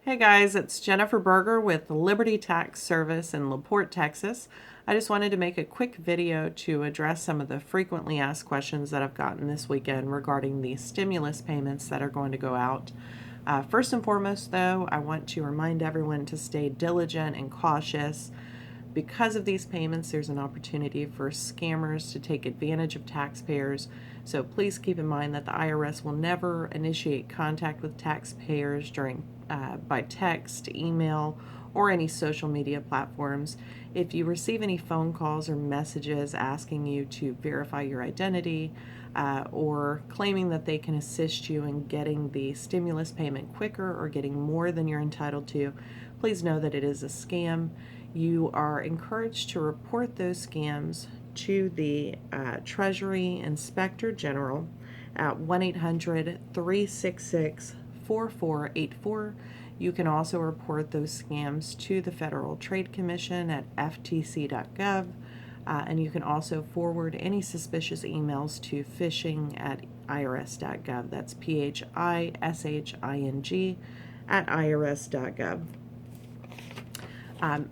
Hey guys, it's Jennifer Berger with Liberty Tax Service in LaPorte, Texas. I just wanted to make a quick video to address some of the frequently asked questions that I've gotten this weekend regarding the stimulus payments that are going to go out. First and foremost, though, I want to remind everyone to stay diligent and cautious. Because of these payments, there's an opportunity for scammers to take advantage of taxpayers. So please keep in mind that the IRS will never initiate contact with taxpayers by text, email, or any social media platforms. If you receive any phone calls or messages asking you to verify your identity or claiming that they can assist you in getting the stimulus payment quicker or getting more than you're entitled to, please know that it is a scam. You are encouraged to report those scams to the Treasury Inspector General at 1-800-366-4484. You can also report those scams to the Federal Trade Commission at ftc.gov, and you can also forward any suspicious emails to phishing at irs.gov. That's phishing at irs.gov.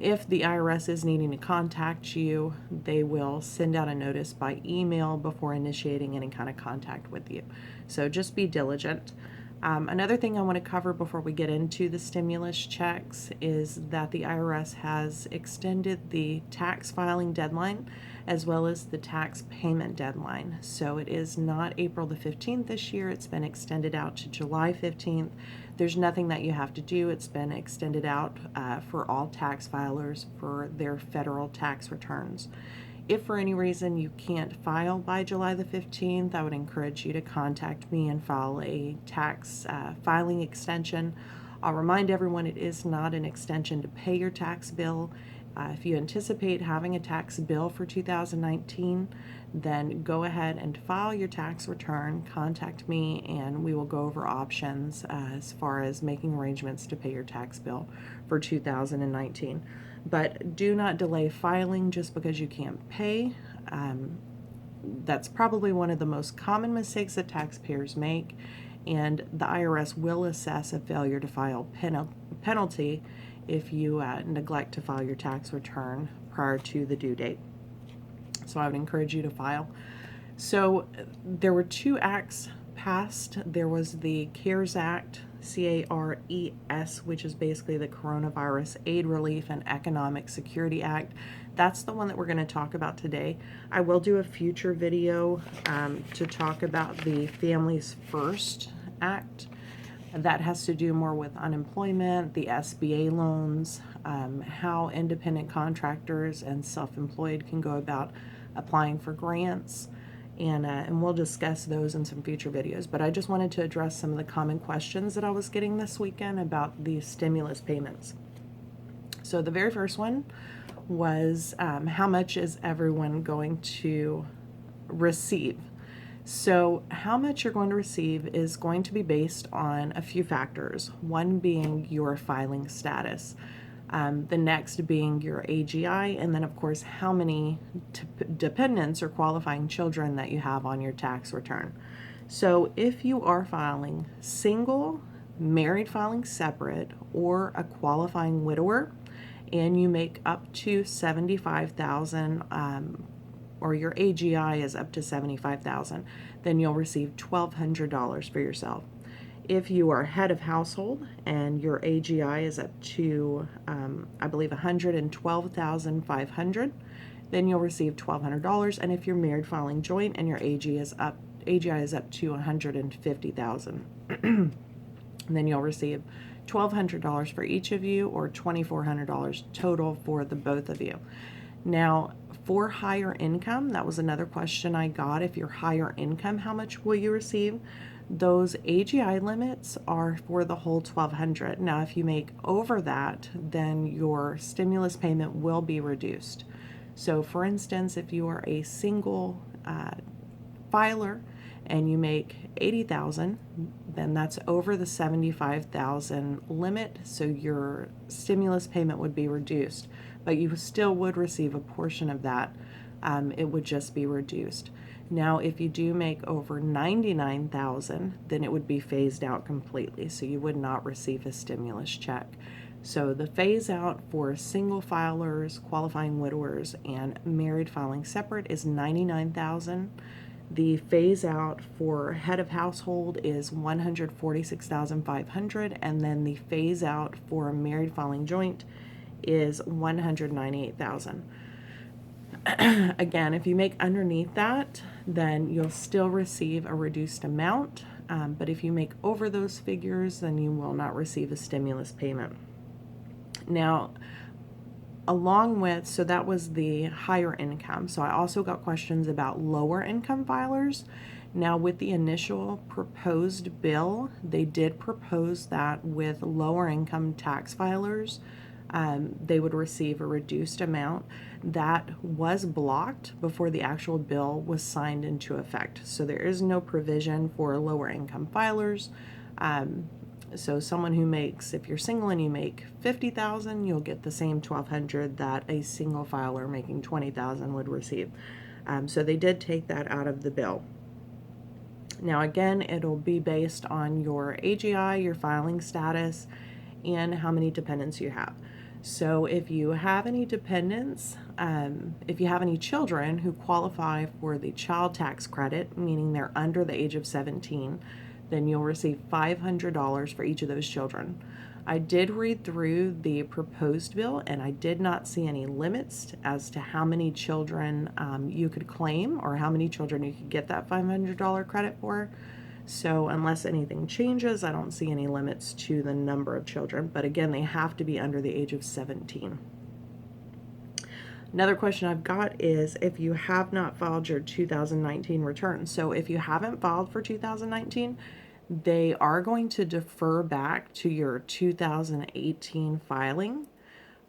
If the IRS is needing to contact you, they will send out a notice by email before initiating any kind of contact with you. So just be diligent. Another thing I want to cover before we get into the stimulus checks is that the IRS has extended the tax filing deadline as well as the tax payment deadline. So it is not April the 15th this year. It's been extended out to July 15th. There's nothing that you have to do. It's been extended out for all tax filers for their federal tax returns. If for any reason you can't file by July the 15th, I would encourage you to contact me and file a tax filing extension. I'll remind everyone it is not an extension to pay your tax bill. If you anticipate having a tax bill for 2019, then go ahead and file your tax return. Contact me and we will go over options as far as making arrangements to pay your tax bill for 2019. But do not delay filing just because you can't pay. That's probably one of the most common mistakes that taxpayers make, and the IRS will assess a failure to file penalty if you neglect to file your tax return prior to the due date. So I would encourage you to file. So there were two acts passed. There was the CARES Act, CARES, which is basically the Coronavirus Aid Relief and Economic Security Act. That's the one that we're going to talk about today. I will do a future video to talk about the Families First Act. That has to do more with unemployment, the SBA loans, how independent contractors and self-employed can go about applying for grants, and we'll discuss those in some future videos. But I just wanted to address some of the common questions that I was getting this weekend about the stimulus payments. So the very first one was how much is everyone going to receive? So how much you're going to receive is going to be based on a few factors, one being your filing status, the next being your AGI, and then of course how many dependents or qualifying children that you have on your tax return. So if you are filing single, married filing separate, or a qualifying widower, and you make up to $75,000, or your AGI is up to $75,000, then you'll receive $1,200 for yourself. If you are head of household and your AGI is up to, I believe, $112,500, then you'll receive $1,200. And if you're married filing joint and your AGI is up to $150,000, then you'll receive $1,200 for each of you, or $2,400 total for the both of you. Now, for higher income, that was another question I got. If you're higher income, how much will you receive? Those AGI limits are for the whole $1,200. Now, if you make over that, then your stimulus payment will be reduced. So, for instance, if you are a single filer and you make $80,000, then that's over the $75,000 limit, so your stimulus payment would be reduced, but you still would receive a portion of that. It would just be reduced. Now, if you do make over 99,000, then it would be phased out completely, so you would not receive a stimulus check. So the phase out for single filers, qualifying widowers, and married filing separate is 99,000. The phase out for head of household is 146,500, and then the phase out for married filing joint is 198,000. Again, if you make underneath that, then you'll still receive a reduced amount, but if you make over those figures, then you will not receive a stimulus payment. Now, so that was the higher income. So I also got questions about lower income filers. Now, with the initial proposed bill, they did propose that with lower income tax filers, they would receive a reduced amount. That was blocked before the actual bill was signed into effect. So there is no provision for lower income filers. So someone who makes, if you're single and you make 50,000, you'll get the same 1,200 that a single filer making 20,000 would receive. So they did take that out of the bill. Now again, it'll be based on your AGI, your filing status, and how many dependents you have. So if you have any dependents, if you have any children who qualify for the child tax credit, meaning they're under the age of 17, then you'll receive $500 for each of those children. I did read through the proposed bill, and I did not see any limits as to how many children you could claim or how many children you could get that $500 credit for. So unless anything changes, I don't see any limits to the number of children. But again, they have to be under the age of 17. Another question I've got is if you have not filed your 2019 return. So if you haven't filed for 2019, they are going to defer back to your 2018 filing.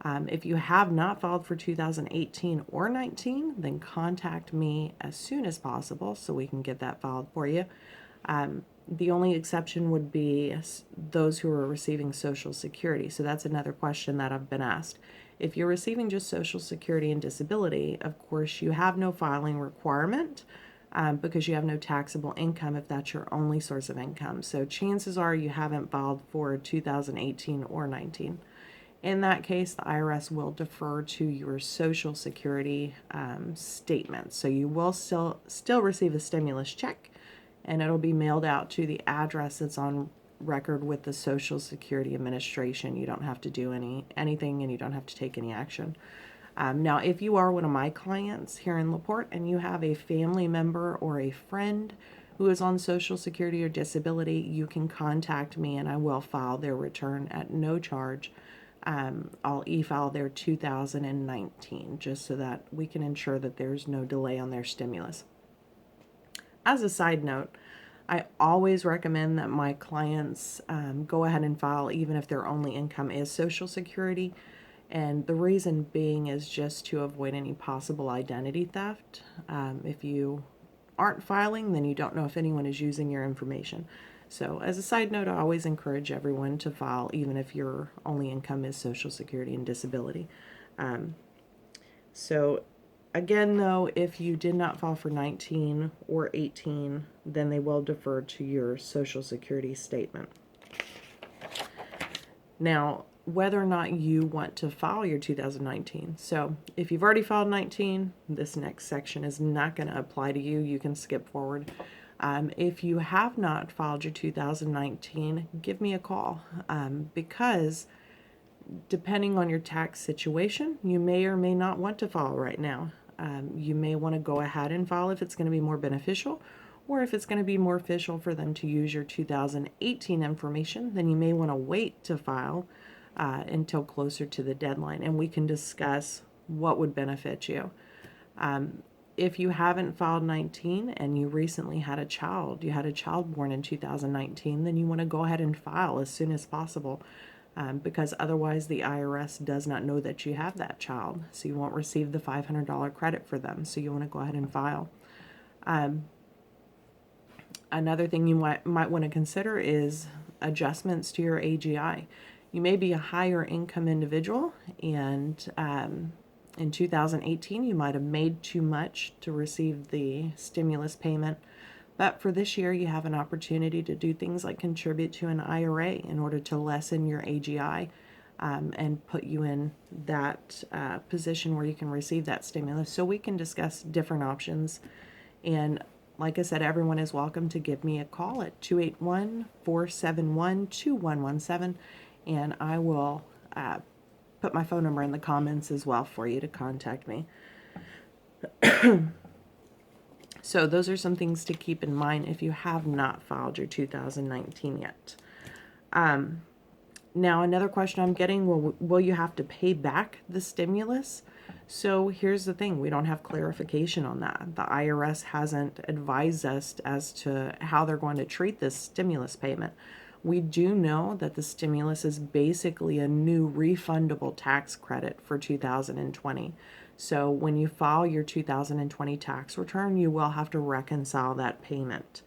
If you have not filed for 2018 or 19, then contact me as soon as possible so we can get that filed for you. The only exception would be those who are receiving Social Security. So that's another question that I've been asked. If you're receiving just Social Security and disability, of course, you have no filing requirement because you have no taxable income if that's your only source of income. So chances are you haven't filed for 2018 or 19. In that case, the IRS will defer to your Social Security statement. So you will still receive a stimulus check, and it'll be mailed out to the address that's on record with the Social Security Administration. You don't have to do anything, and you don't have to take any action. Now, if you are one of my clients here in LaPorte and you have a family member or a friend who is on Social Security or disability, you can contact me and I will file their return at no charge. I'll e-file their 2019 just so that we can ensure that there's no delay on their stimulus. As a side note, I always recommend that my clients go ahead and file even if their only income is Social Security. And the reason being is just to avoid any possible identity theft. If you aren't filing, then you don't know if anyone is using your information. So as a side note, I always encourage everyone to file even if your only income is Social Security and disability. So again, though, if you did not file for 19 or 18, then they will defer to your Social Security statement. Now, whether or not you want to file your 2019. So if you've already filed 19, this next section is not going to apply to you. You can skip forward. If you have not filed your 2019, give me a call because depending on your tax situation, you may or may not want to file right now. You may want to go ahead and file if it's going to be more beneficial, or if it's going to be more beneficial for them to use your 2018 information, then you may want to wait to file until closer to the deadline, and we can discuss what would benefit you. If you haven't filed 19 and you recently had a child, you had a child born in 2019, then you want to go ahead and file as soon as possible because otherwise the IRS does not know that you have that child, so you won't receive the $500 credit for them, so you want to go ahead and file. Another thing you might want to consider is adjustments to your AGI. You may be a higher income individual and In 2018, you might have made too much to receive the stimulus payment, but for this year, you have an opportunity to do things like contribute to an IRA in order to lessen your AGI, and put you in that position where you can receive that stimulus. So we can discuss different options. And like I said, everyone is welcome to give me a call at 281-471-2117, and I will put my phone number in the comments as well for you to contact me. So those are some things to keep in mind if you have not filed your 2019 yet. Now, another question I'm getting, will you have to pay back the stimulus? So here's the thing, we don't have clarification on that. The IRS hasn't advised us as to how they're going to treat this stimulus payment. We do know that the stimulus is basically a new refundable tax credit for 2020. So when you file your 2020 tax return, you will have to reconcile that payment.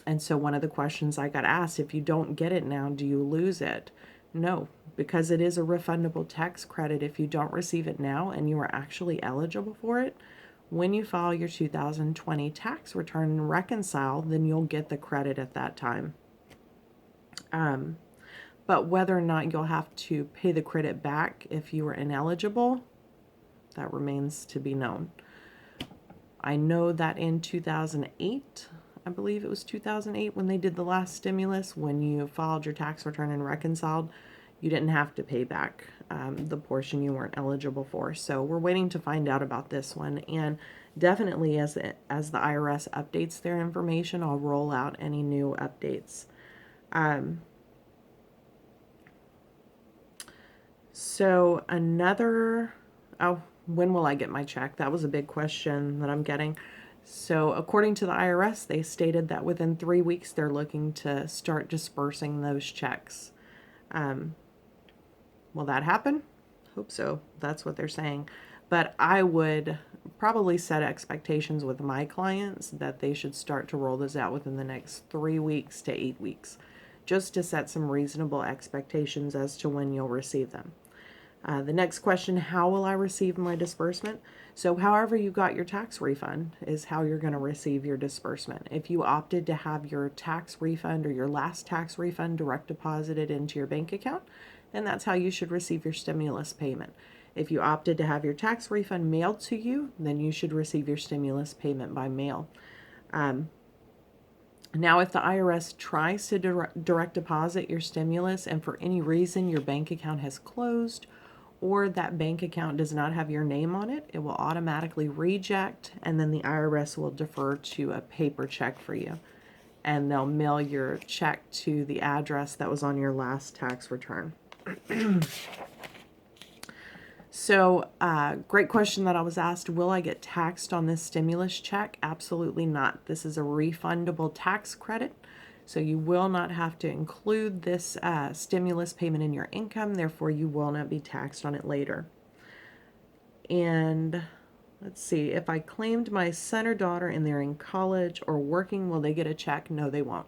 And so one of the questions I got asked, if you don't get it now, do you lose it? No, because it is a refundable tax credit. If you don't receive it now and you are actually eligible for it, when you file your 2020 tax return and reconcile, then you'll get the credit at that time. But whether or not you'll have to pay the credit back if you were ineligible, that remains to be known. I know that in 2008, I believe it was 2008 when they did the last stimulus, when you filed your tax return and reconciled, you didn't have to pay back the portion you weren't eligible for. So we're waiting to find out about this one. And definitely as the IRS updates their information, I'll roll out any new updates. So when will I get my check? That was a big question that I'm getting. So according to the IRS, they stated that within 3 weeks, they're looking to start dispersing those checks. Will that happen? Hope so. That's what they're saying. But I would probably set expectations with my clients that they should start to roll this out within the next 3 weeks to 8 weeks, just to set some reasonable expectations as to when you'll receive them. The next question, how will I receive my disbursement? So however you got your tax refund is how you're going to receive your disbursement. If you opted to have your tax refund or your last tax refund direct deposited into your bank account, then that's how you should receive your stimulus payment. If you opted to have your tax refund mailed to you, then you should receive your stimulus payment by mail. Now, if the IRS tries to direct deposit your stimulus and for any reason your bank account has closed or that bank account does not have your name on it, it will automatically reject, and then the IRS will defer to a paper check for you. And they'll mail your check to the address that was on your last tax return. So, great question that I was asked, will I get taxed on this stimulus check? Absolutely not. This is a refundable tax credit. So you will not have to include this stimulus payment in your income. Therefore, you will not be taxed on it later. And let's see, if I claimed my son or daughter and they're in college or working, will they get a check? No, they won't.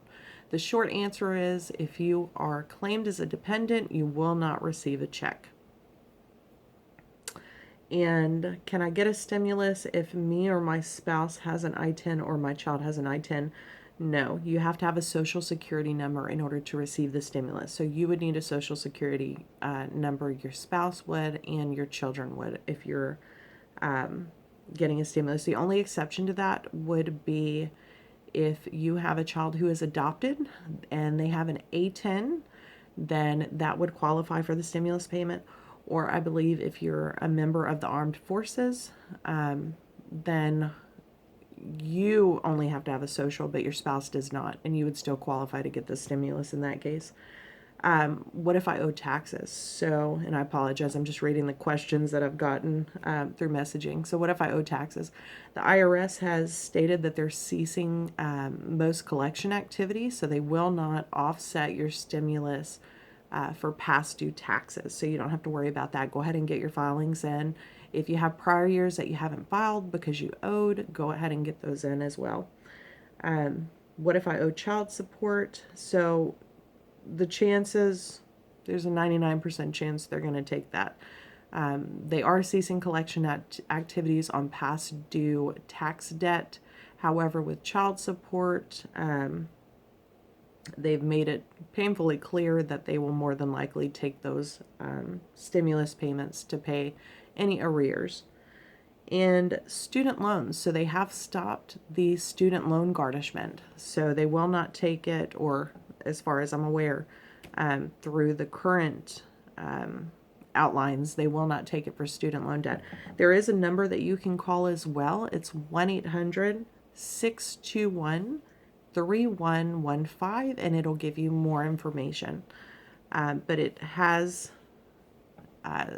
The short answer is if you are claimed as a dependent, you will not receive a check. And can I get a stimulus if me or my spouse has an I-10 or my child has an I-10? No, you have to have a social security number in order to receive the stimulus. So you would need a social security number, your spouse would, and your children would if you're getting a stimulus. The only exception to that would be if you have a child who is adopted and they have an A-10, then that would qualify for the stimulus payment. Or I believe if you're a member of the armed forces, then you only have to have a social, but your spouse does not, and you would still qualify to get the stimulus in that case. What if I owe taxes? So, and I apologize, I'm just reading the questions that I've gotten through messaging. So what if I owe taxes? The IRS has stated that they're ceasing most collection activities, so they will not offset your stimulus for past due taxes. So you don't have to worry about that. Go ahead and get your filings in. If you have prior years that you haven't filed because you owed, go ahead and get those in as well. What if I owe child support? So the chances, there's a 99% chance they're going to take that. They are ceasing collection activities on past due tax debt. However, with child support, they've made it painfully clear that they will more than likely take those stimulus payments to pay any arrears. And student loans, so they have stopped the student loan garnishment. So they will not take it, or as far as I'm aware, through the current outlines, they will not take it for student loan debt. There is a number that you can call as well. It's 1-800-621-3115, and it'll give you more information. But it has,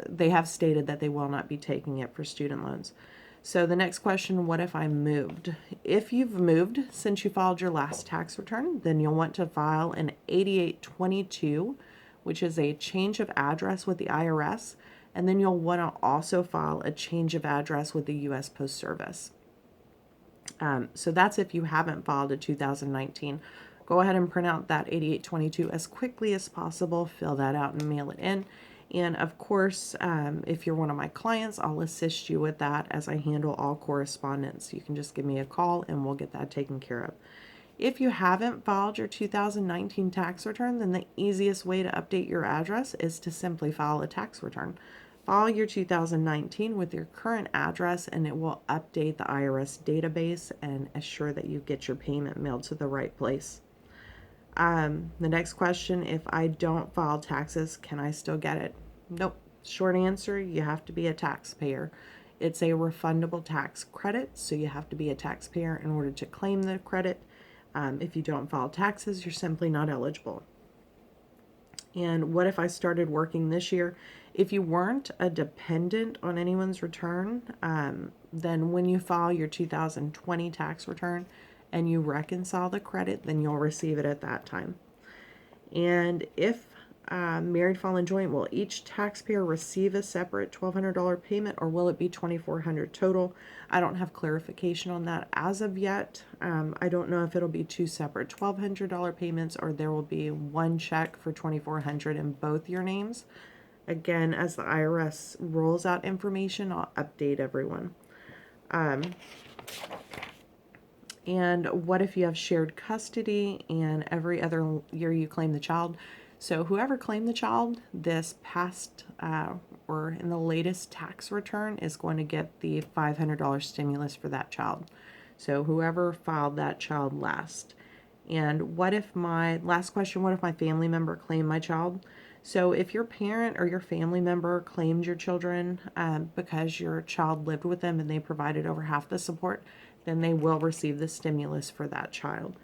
they have stated that they will not be taking it for student loans. So the next question, what if I moved? If you've moved since you filed your last tax return, then you'll want to file an 8822, which is a change of address with the IRS, and then you'll want to also file a change of address with the U.S. Post Service. So that's if you haven't filed a 2019. Go ahead and print out that 8822 as quickly as possible, fill that out and mail it in. And of course, if you're one of my clients, I'll assist you with that as I handle all correspondence. You can just give me a call and we'll get that taken care of. If you haven't filed your 2019 tax return, then the easiest way to update your address is to simply file a tax return. File your 2019 with your current address and it will update the IRS database and assure that you get your payment mailed to the right place. The next question, if I don't file taxes, can I still get it? Nope. Short answer, you have to be a taxpayer. It's a refundable tax credit, so you have to be a taxpayer in order to claim the credit. If you don't file taxes, you're simply not eligible. And what if I started working this year? If you weren't a dependent on anyone's return, then when you file your 2020 tax return and you reconcile the credit, then you'll receive it at that time. And if married, filing joint, will each taxpayer receive a separate $1,200 payment, or will it be $2,400 total? I don't have clarification on that as of yet. I don't know if it'll be two separate $1,200 payments, or there will be one check for $2,400 in both your names. Again, as the IRS rolls out information, I'll update everyone. And what if you have shared custody and every other year you claim the child? So whoever claimed the child this past or in the latest tax return is going to get the $500 stimulus for that child. So whoever filed that child last. And what if my last question, what if my family member claimed my child? So if your parent or your family member claimed your children because your child lived with them and they provided over half the support, then they will receive the stimulus for that child.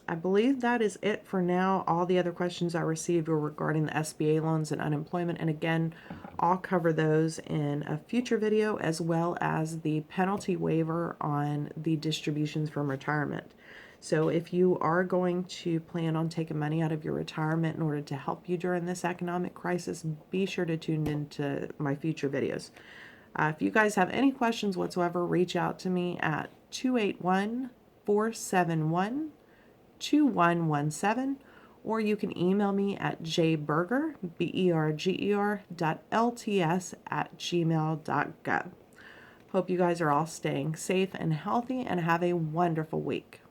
I believe that is it for now. All the other questions I received were regarding the SBA loans and unemployment. And again, I'll cover those in a future video, as well as the penalty waiver on the distributions from retirement. So if you are going to plan on taking money out of your retirement in order to help you during this economic crisis, be sure to tune into my future videos. If you guys have any questions whatsoever, reach out to me at 281-471-2117, or you can email me at jberger, berger.lts@gmail.gov. Hope you guys are all staying safe and healthy and have a wonderful week.